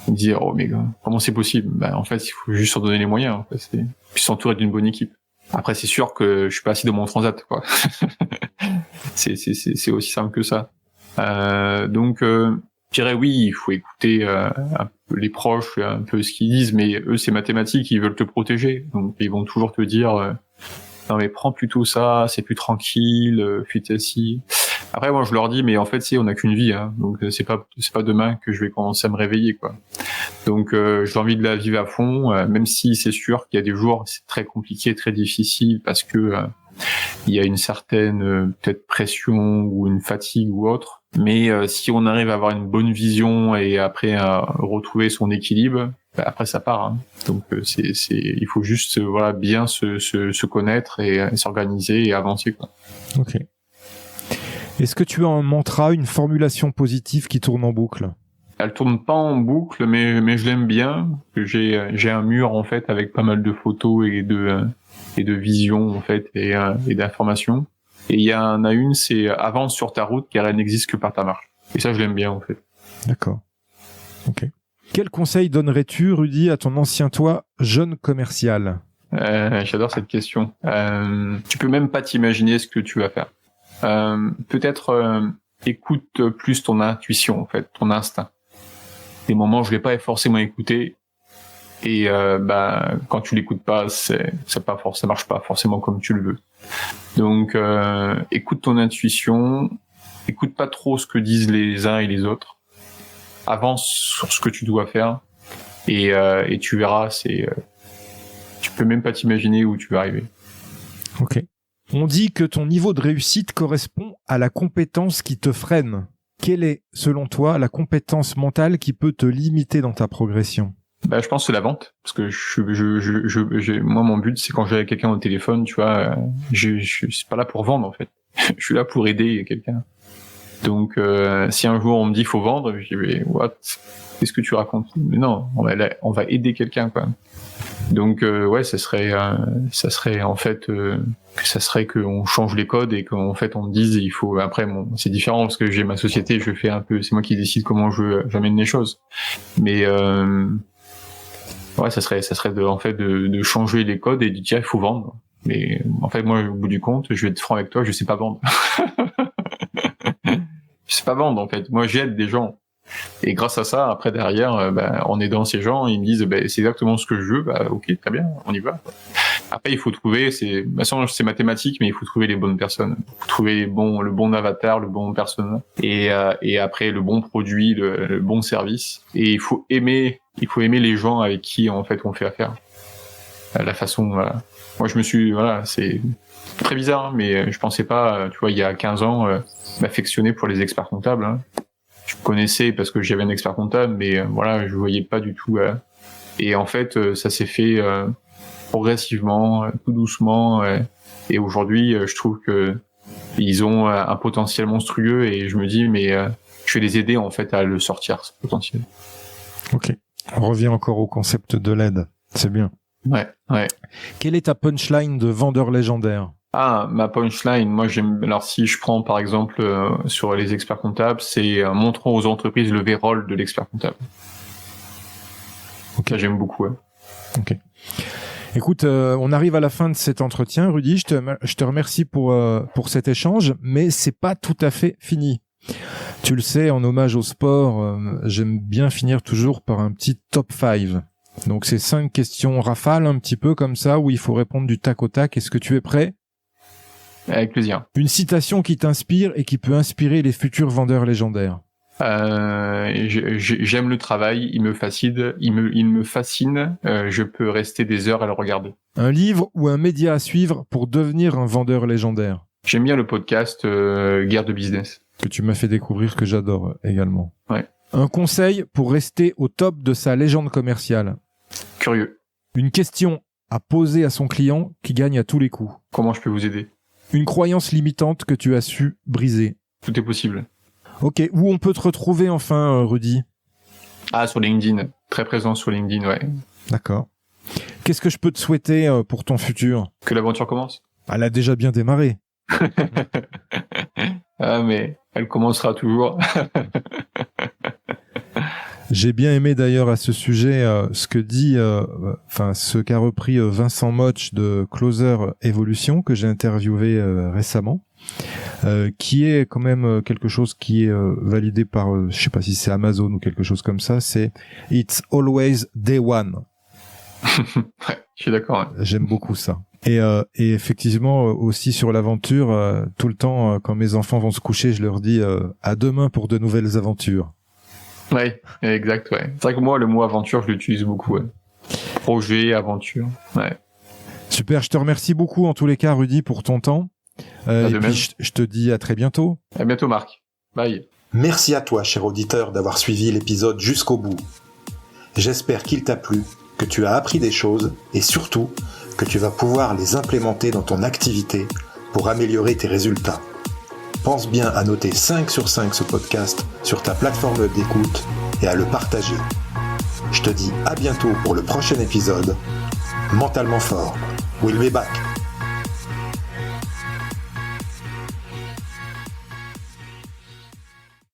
Ils me disent oh mais comment c'est possible? En fait il faut juste s'en donner les moyens. En fait. Puis s'entourer d'une bonne équipe. Après c'est sûr que je suis pas assis dans mon transat quoi. c'est aussi simple que ça. Donc je dirais oui, il faut écouter un peu les proches, un peu ce qu'ils disent, mais eux c'est mathématique, ils veulent te protéger, donc ils vont toujours te dire non mais prends plutôt ça, c'est plus tranquille, fais ci. Après moi je leur dis mais en fait si on n'a qu'une vie, hein, donc c'est pas demain que je vais commencer à me réveiller quoi. Donc j'ai envie de la vivre à fond, même si c'est sûr qu'il y a des jours c'est très compliqué, très difficile parce que il y a une certaine peut-être pression ou une fatigue ou autre. Mais si on arrive à avoir une bonne vision et après à retrouver son équilibre, après ça part. Hein. Donc il faut juste bien se connaître et s'organiser et avancer quoi. Ok. Est-ce que tu as un mantra, une formulation positive qui tourne en boucle? Elle tourne pas en boucle, mais je l'aime bien. J'ai un mur en fait avec pas mal de photos et de visions en fait et d'informations. Et il y en a une, c'est avance sur ta route car elle n'existe que par ta marche. Et ça, je l'aime bien en fait. D'accord. Ok. Quel conseil donnerais-tu, Rudy, à ton ancien toi, jeune commercial? J'adore cette question. Tu peux même pas t'imaginer ce que tu vas faire. Peut-être écoute plus ton intuition en fait, ton instinct. Des moments, je l'ai pas forcément écouté. Et quand tu l'écoutes pas, ça marche pas forcément comme tu le veux. Donc écoute ton intuition, écoute pas trop ce que disent les uns et les autres. Avance sur ce que tu dois faire et tu verras, tu peux même pas t'imaginer où tu vas arriver. Ok. On dit que ton niveau de réussite correspond à la compétence qui te freine. Quelle est, selon toi, la compétence mentale qui peut te limiter dans ta progression? Je pense que c'est la vente, parce que moi mon but c'est quand j'ai quelqu'un au téléphone, tu vois, je suis pas là pour vendre en fait, je suis là pour aider quelqu'un. Donc si un jour on me dit faut vendre, je dis mais what, qu'est-ce que tu racontes? Mais non, on va aider quelqu'un quoi. Donc ça serait en fait ça serait qu'on change les codes et qu'en fait on me dise il faut après c'est différent parce que j'ai ma société, je fais un peu, c'est moi qui décide comment j'amène les choses. Mais ça serait de changer les codes et de dire il faut vendre. Mais en fait moi au bout du compte, je vais être franc avec toi, je sais pas vendre. Je sais pas vendre en fait. Moi j'aide des gens. Et grâce à ça, après derrière, en aidant ces gens, ils me disent c'est exactement ce que je veux, ok, très bien, on y va. Après il faut trouver, c'est mathématique, mais il faut trouver les bonnes personnes. Il faut trouver le bon avatar, le bon personnage. Et après le bon produit, le bon service. Et il faut aimer les gens avec qui en fait on fait affaire. La façon, voilà. Moi je me suis, c'est très bizarre, hein, mais je pensais pas, tu vois, il y a 15 ans, m'affectionner pour les experts comptables. Hein. Je connaissais parce que j'avais un expert comptable, mais je voyais pas du tout. Et en fait, ça s'est fait progressivement, tout doucement. Et aujourd'hui, je trouve que ils ont un potentiel monstrueux et je me dis, mais je vais les aider en fait à le sortir, ce potentiel. Ok. On revient encore au concept de l'aide. C'est bien. Ouais. Quelle est ta punchline de vendeur légendaire? Ah, ma punchline, moi j'aime. Alors si je prends par exemple sur les experts comptables, c'est montrons aux entreprises le vrai rôle de l'expert comptable. Ok. Ça j'aime beaucoup. Ouais. Ok. Écoute, on arrive à la fin de cet entretien, Rudy. Je te remercie pour cet échange, mais c'est pas tout à fait fini. Tu le sais, en hommage au sport, j'aime bien finir toujours par un petit top 5. Donc c'est 5 questions rafales un petit peu comme ça où il faut répondre du tac au tac. Est-ce que tu es prêt ? Avec plaisir. Une citation qui t'inspire et qui peut inspirer les futurs vendeurs légendaires. J'aime le travail, il me fascine, je peux rester des heures à le regarder. Un livre ou un média à suivre pour devenir un vendeur légendaire. J'aime bien le podcast Guerre de business. Que tu m'as fait découvrir, que j'adore également. Ouais. Un conseil pour rester au top de sa légende commerciale. Curieux. Une question à poser à son client qui gagne à tous les coups. Comment je peux vous aider ? Une croyance limitante que tu as su briser. Tout est possible. Ok, où on peut te retrouver enfin, Rudy ? Sur LinkedIn. Très présent sur LinkedIn, ouais. D'accord. Qu'est-ce que je peux te souhaiter pour ton futur ? Que l'aventure commence. Elle a déjà bien démarré. Mais elle commencera toujours. J'ai bien aimé d'ailleurs à ce sujet ce que dit, ce qu'a repris Vincent Motch de Closer Evolution que j'ai interviewé récemment, qui est quand même quelque chose qui est validé par, je sais pas si c'est Amazon ou quelque chose comme ça. C'est It's always day one. Ouais, je suis d'accord. Ouais. J'aime beaucoup ça. Et effectivement aussi sur l'aventure, tout le temps quand mes enfants vont se coucher, je leur dis à demain pour de nouvelles aventures. Ouais, exact, ouais. C'est vrai que moi, le mot aventure, je l'utilise beaucoup, ouais. Projet, aventure, ouais. Super, je te remercie beaucoup en tous les cas, Rudy, pour ton temps. Et puis, je te dis à très bientôt. À bientôt, Marc. Bye. Merci à toi, cher auditeur, d'avoir suivi l'épisode jusqu'au bout. J'espère qu'il t'a plu, que tu as appris des choses et surtout que tu vas pouvoir les implémenter dans ton activité pour améliorer tes résultats. Pense bien à noter 5 sur 5 ce podcast sur ta plateforme d'écoute et à le partager. Je te dis à bientôt pour le prochain épisode. Mentalement fort, we'll be back.